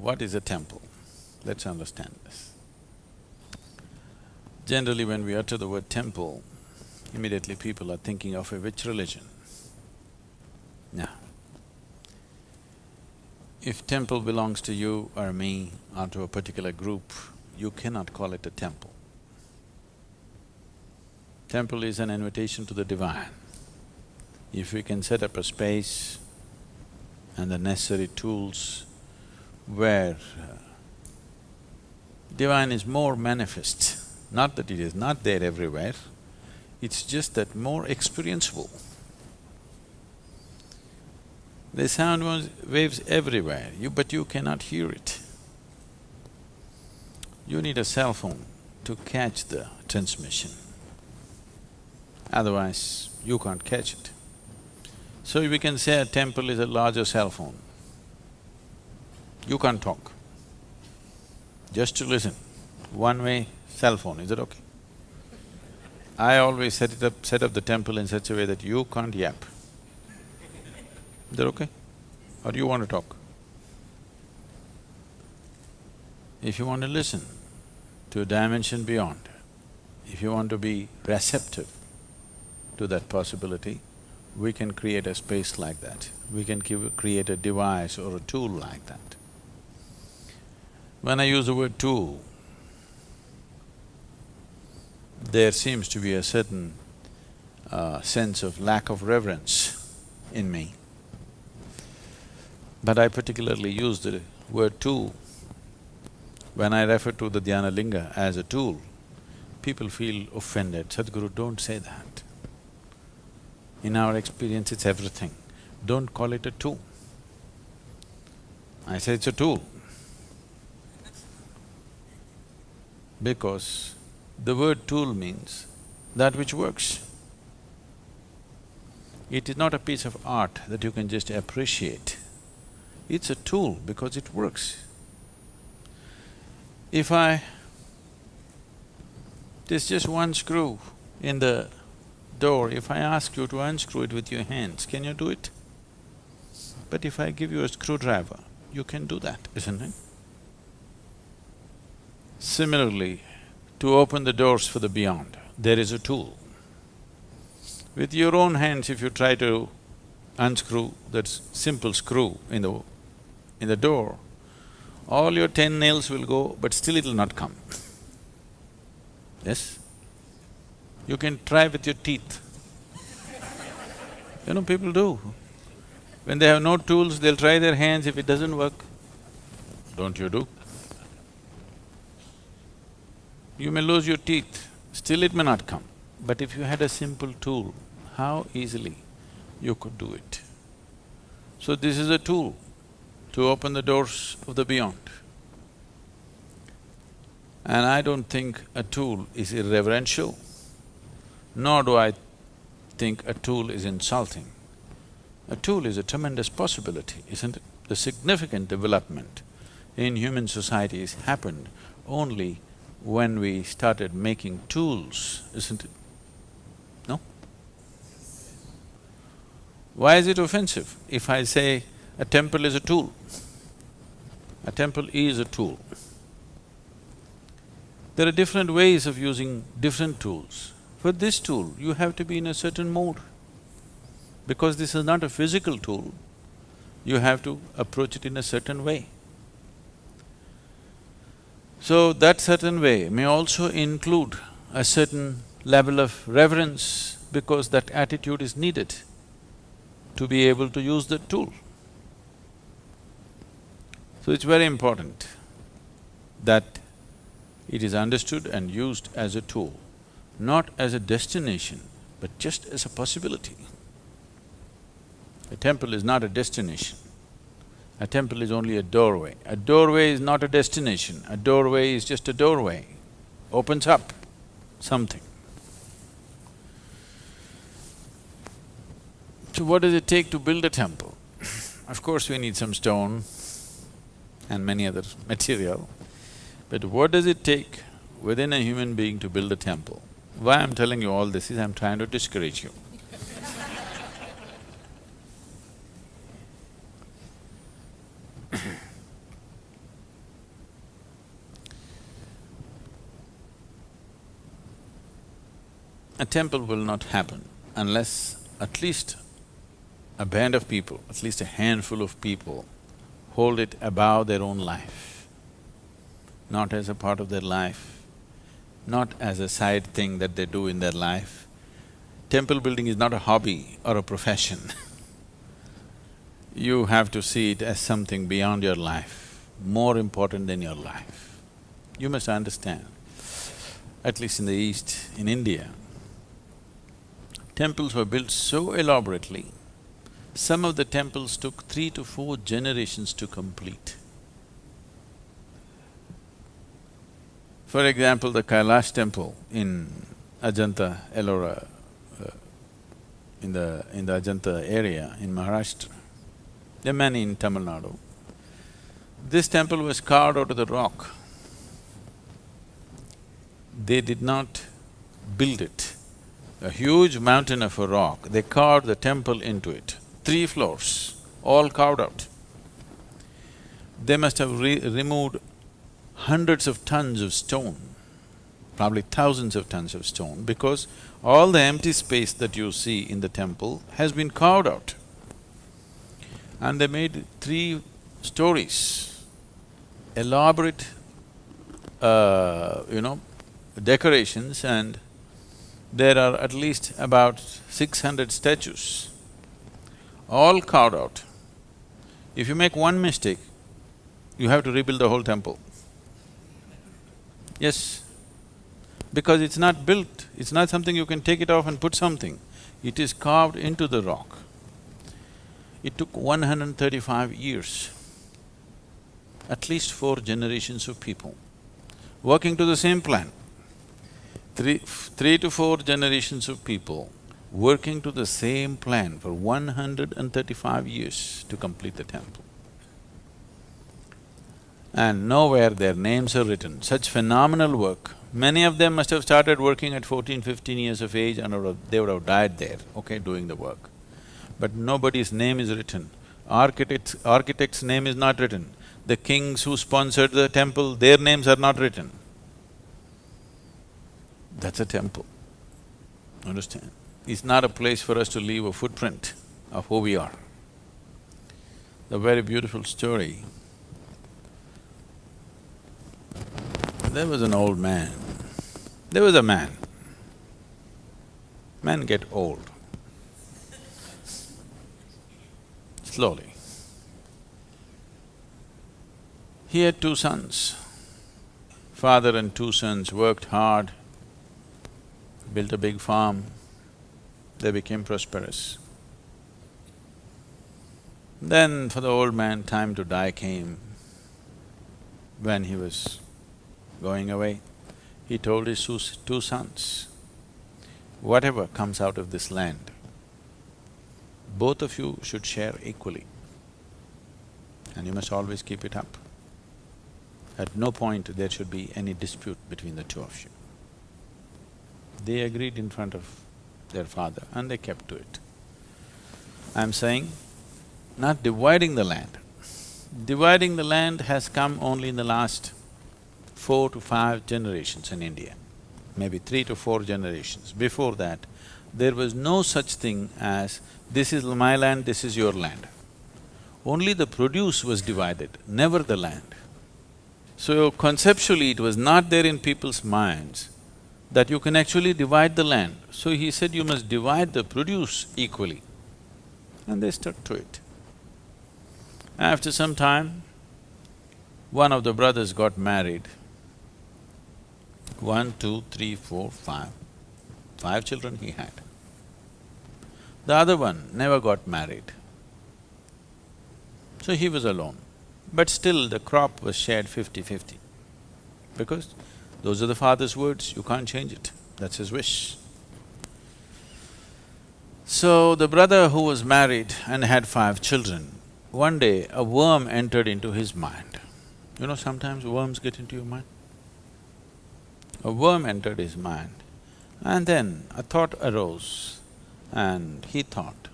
What is a temple? Let's understand this. Generally, when we utter the word temple, immediately people are thinking of a which religion? Now, if temple belongs to you or me or to a particular group, you cannot call it a temple. Temple is an invitation to the divine. If we can set up a space and the necessary tools where divine is more manifest, not that it is not there everywhere, it's just that more experienceable. There's sound waves everywhere, but you cannot hear it. You need a cell phone to catch the transmission, otherwise you can't catch it. So we can say a temple is a larger cell phone. You can't talk, just to listen, one-way cell phone, is it okay? I always set up the temple in such a way that you can't yap. Is that okay? Or do you want to talk? If you want to listen to a dimension beyond, if you want to be receptive to that possibility, we can create a space like that. We can create a device or a tool like that. When I use the word tool, there seems to be a certain sense of lack of reverence in me. But I particularly use the word tool. When I refer to the Dhyana Linga as a tool, people feel offended. Sadhguru, don't say that. In our experience, it's everything. Don't call it a tool. I say it's a tool. Because the word tool means that which works. It is not a piece of art that you can just appreciate. It's a tool because it works. There's just one screw in the door, if I ask you to unscrew it with your hands, can you do it? But if I give you a screwdriver, you can do that, isn't it? Similarly, to open the doors for the beyond, there is a tool. With your own hands, if you try to unscrew that simple screw in the door, all your 10 nails will go, but still it'll not come. Yes? You can try with your teeth. You know, people do. When they have no tools, they'll try their hands, if it doesn't work, don't you do? You may lose your teeth, still it may not come. But if you had a simple tool, how easily you could do it. So this is a tool to open the doors of the beyond. And I don't think a tool is irreverential, nor do I think a tool is insulting. A tool is a tremendous possibility, isn't it? The significant development in human society has happened only when we started making tools, isn't it? No? Why is it offensive if I say a temple is a tool? A temple is a tool. There are different ways of using different tools. For this tool, you have to be in a certain mode. Because this is not a physical tool, you have to approach it in a certain way. So that certain way may also include a certain level of reverence because that attitude is needed to be able to use the tool. So it's very important that it is understood and used as a tool, not as a destination, but just as a possibility. A temple is not a destination. A temple is only a doorway. A doorway is not a destination, a doorway is just a doorway, opens up something. So what does it take to build a temple? Of course we need some stone and many other material, but what does it take within a human being to build a temple? Why I'm telling you all this is I'm trying to discourage you. temple will not happen unless at least a band of people, at least a handful of people, hold it above their own life, not as a part of their life, not as a side thing that they do in their life. Temple building is not a hobby or a profession. You have to see it as something beyond your life, more important than your life. You must understand, at least in the East, in India, temples were built so elaborately, some of the temples took 3 to 4 generations to complete. For example, the Kailash temple in Ajanta, Ellora, in the Ajanta area in Maharashtra, there are many in Tamil Nadu. This temple was carved out of the rock. They did not build it. A huge mountain of a rock, they carved the temple into it. 3 floors, all carved out. They must have removed hundreds of tons of stone, probably thousands of tons of stone, because all the empty space that you see in the temple has been carved out. And they made 3 stories, elaborate, decorations, and there are at least about 600 statues, all carved out. If you make one mistake, you have to rebuild the whole temple. Yes, because it's not built, it's not something you can take it off and put something. It is carved into the rock. It took 135 years, at least 4 generations of people working to the same plan. Three to 4 generations of people working to the same plan for 135 years to complete the temple. And nowhere their names are written. Such phenomenal work. Many of them must have started working at 14, 15 years of age and they would have died there, okay, doing the work. But nobody's name is written. Architect's name is not written. The kings who sponsored the temple, their names are not written. That's a temple, understand? It's not a place for us to leave a footprint of who we are. The very beautiful story. There was an old man. There was a man. Men get old. Slowly. He had 2 sons. Father and 2 sons worked hard, built a big farm, they became prosperous. Then for the old man, time to die came. When he was going away, he told his 2 sons, whatever comes out of this land, both of you should share equally, and you must always keep it up. At no point there should be any dispute between the 2 of you. They agreed in front of their father and they kept to it. I'm saying, not dividing the land. Dividing the land has come only in the last 4 to 5 generations in India, maybe 3 to 4 generations. Before that, there was no such thing as, this is my land, this is your land. Only the produce was divided, never the land. So conceptually, it was not there in people's minds that you can actually divide the land. So he said, you must divide the produce equally. And they stuck to it. After some time, one of the brothers got married. 1, 2, 3, 4, 5. 5 children he had. The other one never got married. So he was alone. But still the crop was shared 50-50. Because those are the father's words, you can't change it, that's his wish. So the brother who was married and had 5 children, one day a worm entered into his mind. You know, sometimes worms get into your mind. A worm entered his mind, and then a thought arose, and he thought,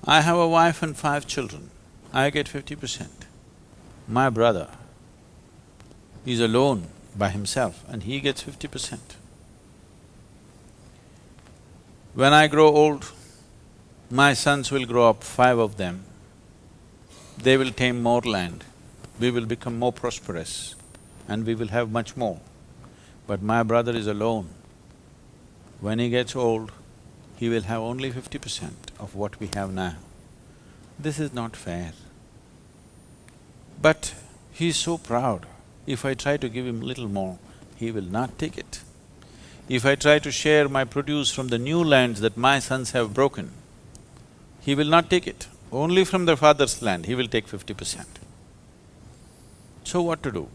I have a wife and 5 children, I get 50%. My brother is alone by himself and he gets 50%. When I grow old, my sons will grow up, 5 of them. They will tame more land, we will become more prosperous and we will have much more. But my brother is alone. When he gets old, he will have only 50% of what we have now. This is not fair. But he is so proud. If I try to give him little more, he will not take it. If I try to share my produce from the new lands that my sons have broken, he will not take it. Only from the father's land, he will take 50%. So what to do?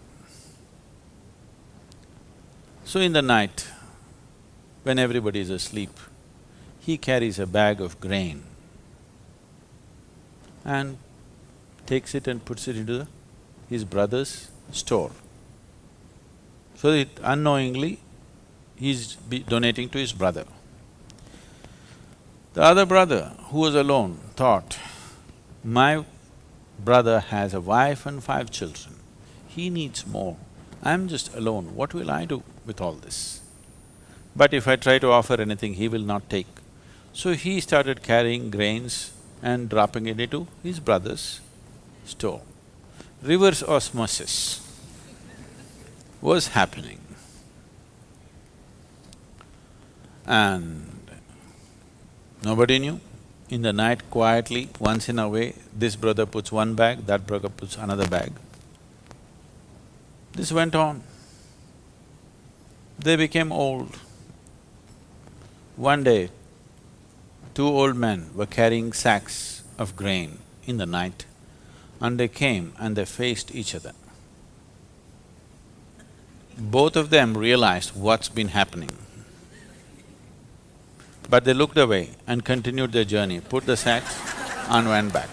So in the night, when everybody is asleep, he carries a bag of grain and takes it and puts it into his brother's store. So that unknowingly, he's donating to his brother. The other brother, who was alone, thought, my brother has a wife and 5 children, he needs more. I'm just alone, what will I do with all this? But if I try to offer anything, he will not take. So he started carrying grains and dropping it into his brother's store. Reverse osmosis was happening. And nobody knew. In the night, quietly, once in a way, this brother puts one bag, that brother puts another bag. This went on. They became old. One day, 2 old men were carrying sacks of grain in the night, and they came and they faced each other. Both of them realized what's been happening. But they looked away and continued their journey, put the sacks and went back.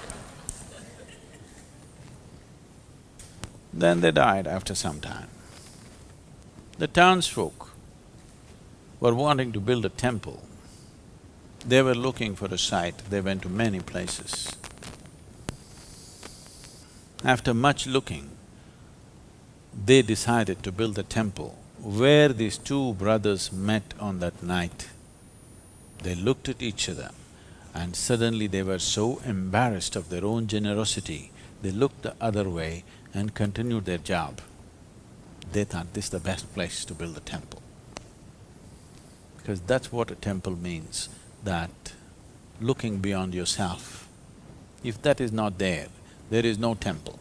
Then they died after some time. The townsfolk were wanting to build a temple. They were looking for a site, they went to many places. After much looking, they decided to build a temple where these 2 brothers met on that night. They looked at each other and suddenly they were so embarrassed of their own generosity, they looked the other way and continued their job. They thought this is the best place to build a temple. Because that's what a temple means, that looking beyond yourself. If that is not there, there is no temple.